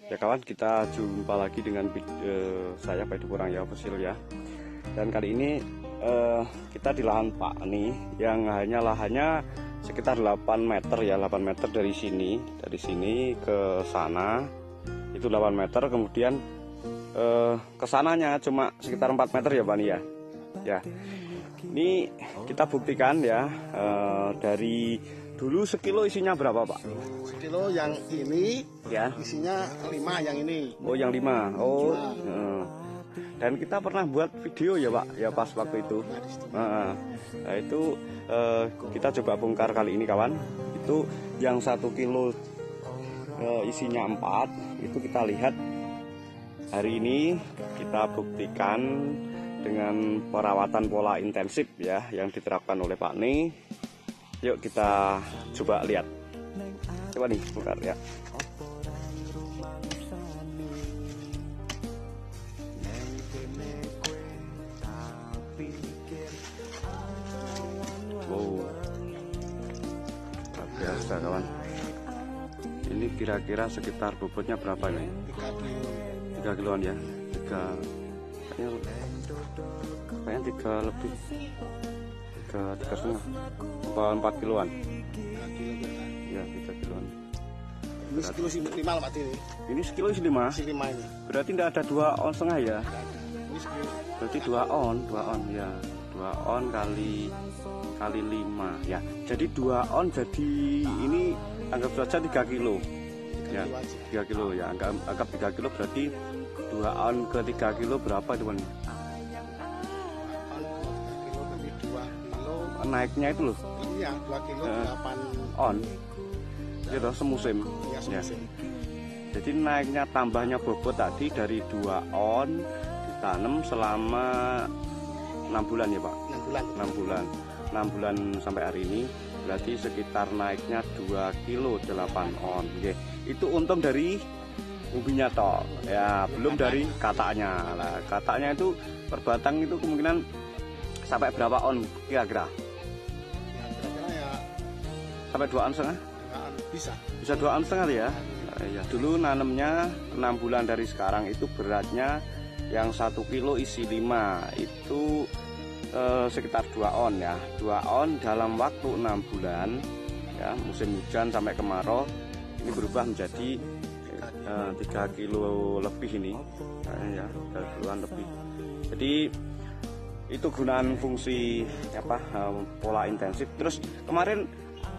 Ya kawan, kita jumpa lagi dengan saya Pak Edi Purang ya official ya. Dan kali ini kita di lahan Pak nih, yang lahannya sekitar 8 meter ya, 8 meter dari sini ke sana itu 8 meter, kemudian ke sananya cuma sekitar 4 meter ya Pak nih ya. Ya, ini kita buktikan ya, dari dulu sekilo isinya berapa Pak? Sekilo yang ini ya isinya 5 yang ini. Oh yang 5. Oh dan kita pernah buat video ya Pak ya pas waktu itu. Nah itu kita coba bongkar kali ini kawan. Itu yang 1 kilo isinya 4. Itu kita lihat hari ini kita buktikan dengan perawatan pola intensif ya yang diterapkan oleh Pak Ni. Yuk kita coba lihat. Coba nih bongkar ya. Wow, luar biasa kawan. Ini kira-kira sekitar bobotnya berapa nih? 3 kiloan ya. 3 kayaknya 3 lebih. 3,5 apa 4 kiloan? 3 kilo ya 3 kiloan. Ini sekilo 5 lah Pak ini. Ini sekilo isi 5? Isi 5 ini. Berarti tidak ada 2 on setengah ya? Ini sekilo. Berarti 2 on ya. 2 on kali 5 ya. Jadi 2 on jadi ini anggap saja 3 kilo. Ya, 3 kilo ya. Anggap 3 kilo berarti 2 on ke 3 kilo berapa itu Pak? Naiknya itu loh. Iya, 2 kilo 8 on. Itu semusim. Iya, semusim. Ya. Jadi naiknya tambahnya bobot tadi dari 2 on ditanam selama 6 bulan ya Pak? 6 bulan. 6 bulan. 6 bulan sampai hari ini berarti sekitar naiknya 2 kilo 8 on. Oke. Itu untung dari umbinya toh. Ya, belum dari kataknya. Nah, kataknya itu per batang itu kemungkinan sampai berapa on kira-kira? Sampai 2 on setengah? Bisa 2 on setengah ya? Ya dulu nanemnya 6 bulan dari sekarang itu beratnya yang 1 kilo isi 5 itu sekitar 2 on ya. 2 on dalam waktu 6 bulan ya, musim hujan sampai kemarau ini berubah menjadi 3 kilo lebih ini ya, 3 kiloan lebih. Jadi itu gunaan fungsi apa pola intensif. Terus kemarin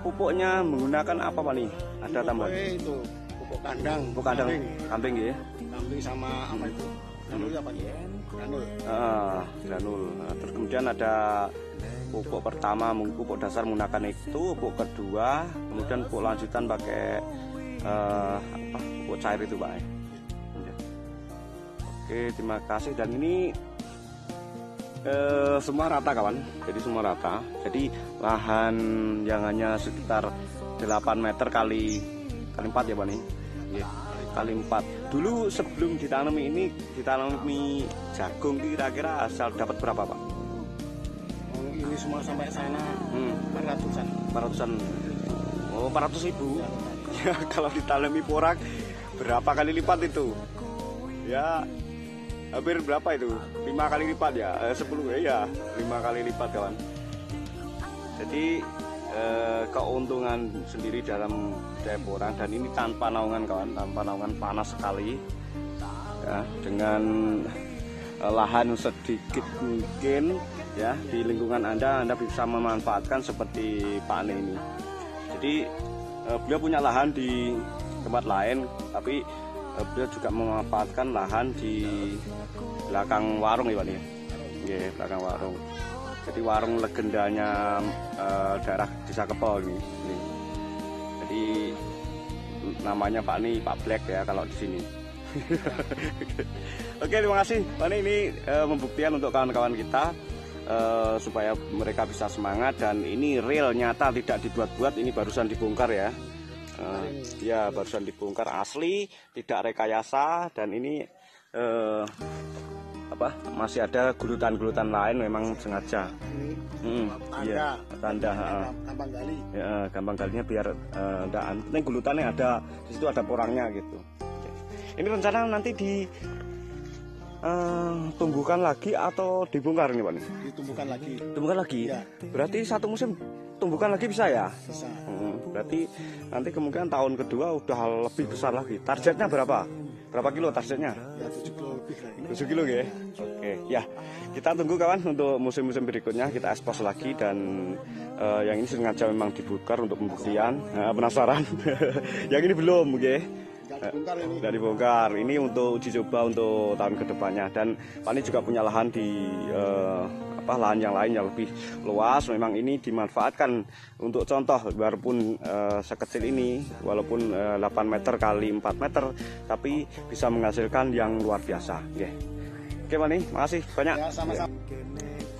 pupuknya menggunakan apa Pak nih? Ada tambahan? Itu pupuk kandang. Pupuk kandang kambing ya? Kambing sama apa itu? Granul apa nih? Granul. Granul. Nah, terus kemudian ada pupuk pertama, pupuk dasar menggunakan itu, pupuk kedua, kemudian pupuk lanjutan pakai pupuk cair itu Pak. Oke, terima kasih. Dan ini semua rata kawan, jadi semua rata. Jadi lahan yang hanya sekitar 8 meter kali 4 ya Pak nih ya, kali 4. Dulu sebelum ditanami jagung kira-kira asal dapat berapa Pak? Ini semua sampai sana 400-an. Oh 400.000 ya. Kalau ditanami porang berapa kali lipat itu ya? Hampir berapa itu? 5 kali lipat ya? 10 ya? 5 kali lipat kawan. Jadi keuntungan sendiri dalam budaya porang, dan ini tanpa naungan kawan, tanpa naungan, panas sekali ya, dengan lahan sedikit mungkin ya di lingkungan Anda bisa memanfaatkan seperti Pak Ane ini. Jadi beliau punya lahan di tempat lain, tapi beliau juga memanfaatkan lahan di belakang warung ya Pak nih. Oke, belakang warung. Jadi warung legendanya daerah Desa Kepol ini. Jadi namanya Pak Ni, Pak Black ya kalau di sini. Oke, terima kasih Pak Ni. Ini membuktikan untuk kawan-kawan kita supaya mereka bisa semangat, dan ini real nyata, tidak dibuat-buat. Ini barusan dibongkar ya. Ya barusan dibongkar asli, tidak rekayasa. Dan ini masih ada gulutan-gulutan lain memang sengaja. Iya, tanda gampang gali. Ya, gampang galinya biar enggak penting gulutannya ada di situ, ada porangnya gitu. Ini rencana nanti di tumbuhkan lagi atau dibongkar ini Pak? Ditumbuhkan lagi. Tumbuhkan lagi? Ya. Berarti satu musim tumbuhkan lagi bisa ya? Bisa. Berarti nanti kemungkinan tahun kedua udah lebih besar lagi. Targetnya berapa? Berapa kilo targetnya? Ya 7 kilo lebih lah. 7 kilo ya? Oke, ya kita tunggu kawan untuk musim-musim berikutnya kita ekspos lagi. Dan yang ini sengaja memang dibongkar untuk pembuktian. Penasaran? Yang ini belum, oke? Nggak dibongkar. Ini untuk uji coba untuk tahun kedepannya. Dan Pak ini juga punya lahan di lahan yang lain yang lebih luas. Memang ini dimanfaatkan untuk contoh, walaupun sekecil ini, walaupun 8 meter kali 4 meter, tapi bisa menghasilkan yang luar biasa. Oke Pak, nih makasih banyak Ya, sama-sama.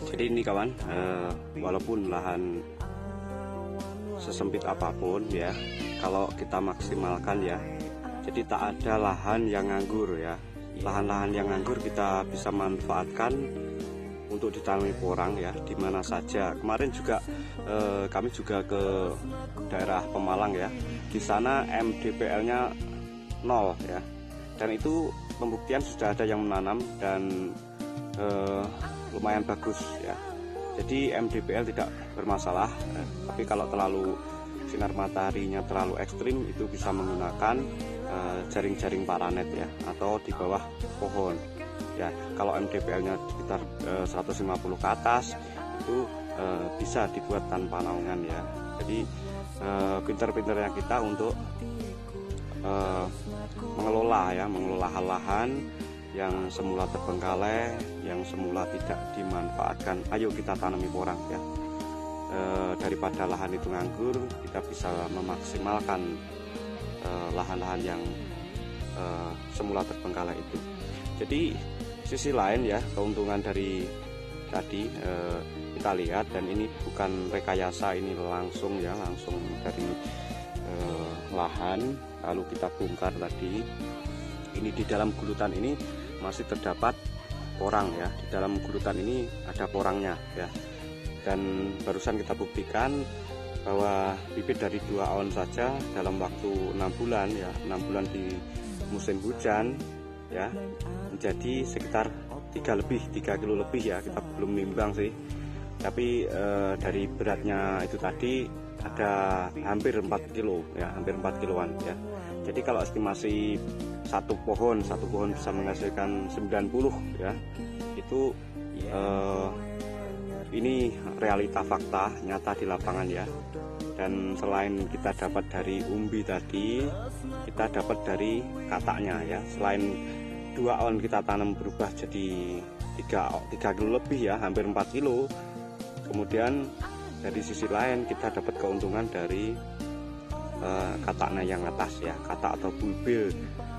Jadi ini kawan, walaupun lahan sesempit apapun ya, kalau kita maksimalkan ya, jadi tak ada lahan yang nganggur ya. Lahan-lahan yang nganggur kita bisa manfaatkan untuk ditanami porang ya, di mana saja. Kemarin juga kami juga ke daerah Pemalang ya. Di sana MDPL-nya 0 ya. Dan itu pembuktian sudah ada yang menanam dan lumayan bagus ya. Jadi MDPL tidak bermasalah, tapi kalau terlalu sinar mataharinya terlalu ekstrim itu bisa menggunakan jaring-jaring paranet ya, atau di bawah pohon ya. Kalau MDPL-nya sekitar 150 ke atas itu bisa dibuat tanpa naungan ya. Jadi pinter-pinternya kita untuk mengelola lahan yang semula terbengkalai, yang semula tidak dimanfaatkan. Ayo kita tanami porang ya. Daripada lahan itu nganggur, kita bisa memaksimalkan lahan-lahan yang semula terbengkalai itu. Jadi sisi lain ya, keuntungan dari tadi kita lihat, dan ini bukan rekayasa, ini langsung dari lahan lalu kita bongkar tadi. Ini di dalam gulutan ini masih terdapat porang ya. Di dalam gulutan ini ada porangnya ya. Dan barusan kita buktikan bahwa bibit dari 2 on saja dalam waktu 6 bulan ya, 6 bulan di musim hujan ya, menjadi sekitar 3 kilo lebih ya. Kita belum nimbang sih, tapi dari beratnya itu tadi ada hampir 4 kilo ya, hampir 4 kiloan ya. Jadi kalau estimasi satu pohon bisa menghasilkan 90 ya, itu ini realita fakta nyata di lapangan ya. Dan selain kita dapat dari umbi tadi, kita dapat dari kataknya ya. Selain 2 on kita tanam berubah jadi 3 kilo lebih ya, hampir 4 kilo. Kemudian dari sisi lain kita dapat keuntungan dari kataknya yang atas ya, katak atau bulbil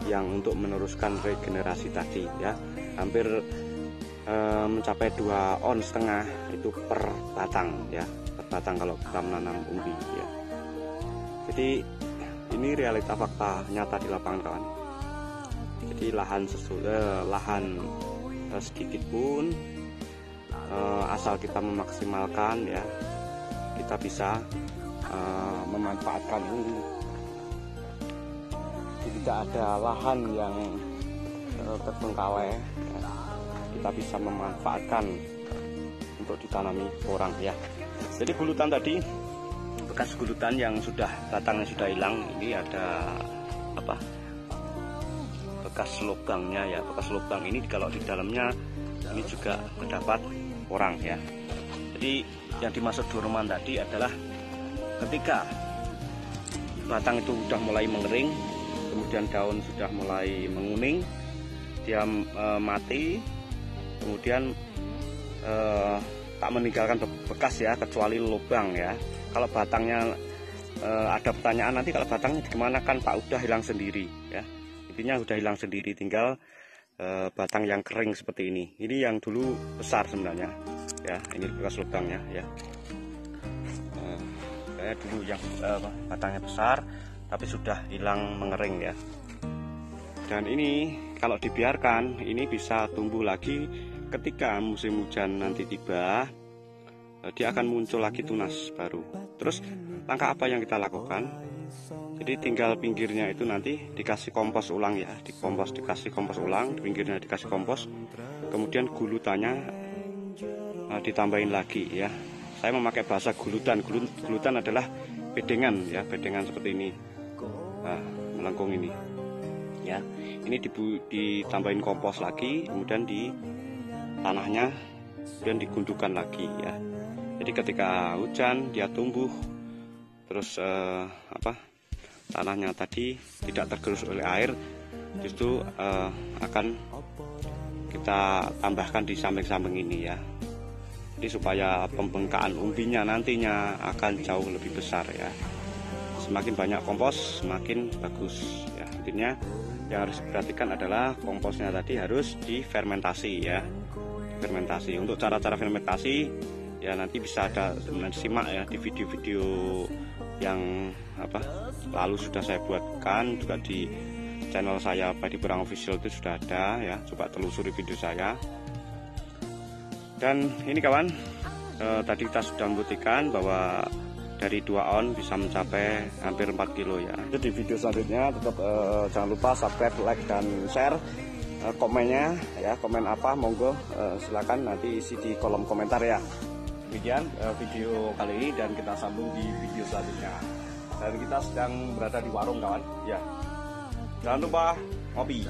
yang untuk meneruskan regenerasi tadi ya. Hampir mencapai 2,5 on itu per batang ya, per batang kalau kita menanam umbi ya. Jadi ini realita fakta nyata di lapangan kawan. Jadi lahan sedikit pun asal kita memaksimalkan ya, kita bisa memanfaatkan ini. Jadi tidak ada lahan yang terbengkalai ya. Kita bisa memanfaatkan untuk ditanami porang ya. Jadi gulutan tadi, bekas gulutan yang batangnya sudah hilang, ini ada bekas lubangnya ya. Bekas lubang ini kalau di dalamnya ini juga terdapat porang ya. Jadi yang dimaksud dorman tadi adalah ketika batang itu sudah mulai mengering, kemudian daun sudah mulai menguning, dia mati, kemudian tak meninggalkan bekas ya, kecuali lubang ya. Kalau batangnya ada pertanyaan nanti, kalau batangnya gimana, kan Pak udah hilang sendiri ya. Intinya udah hilang sendiri, tinggal batang yang kering seperti ini. Ini yang dulu besar sebenarnya ya, ini bekas lubangnya ya. Dulu yang batangnya besar tapi sudah hilang mengering ya. Dan ini kalau dibiarkan ini bisa tumbuh lagi ketika musim hujan nanti tiba, dia akan muncul lagi tunas baru. Terus langkah apa yang kita lakukan? Jadi tinggal pinggirnya itu nanti dikasih kompos ulang ya, dikasih kompos ulang, di pinggirnya dikasih kompos, kemudian gulutannya ditambahin lagi ya. Saya memakai bahasa gulutan. Gulutan adalah bedengan ya, bedengan seperti ini, melengkung ini ya. Ini ditambahin kompos lagi, kemudian di tanahnya kemudian digundukan lagi ya. Jadi ketika hujan dia tumbuh, terus tanahnya tadi tidak tergerus oleh air, justru akan kita tambahkan di samping-samping ini ya. Jadi supaya pembengkakan umbinya nantinya akan jauh lebih besar ya. Semakin banyak kompos semakin bagus ya. Intinya yang harus diperhatikan adalah komposnya tadi harus difermentasi ya. Fermentasi. Untuk cara-cara fermentasi ya nanti bisa ada simak ya di video-video yang lalu sudah saya buatkan, juga di channel saya Padi Porang Official itu sudah ada ya. Coba telusuri video saya. Dan ini kawan, tadi kita sudah membuktikan bahwa dari 2 on bisa mencapai hampir 4 kilo ya. Jadi di video selanjutnya tetap jangan lupa subscribe, like, dan share. Komennya ya, komen apa monggo silakan nanti isi di kolom komentar ya. Demikian video kali ini, dan kita sambung di video selanjutnya. Dan kita sedang berada di warung kawan ya. Jangan lupa ngopi.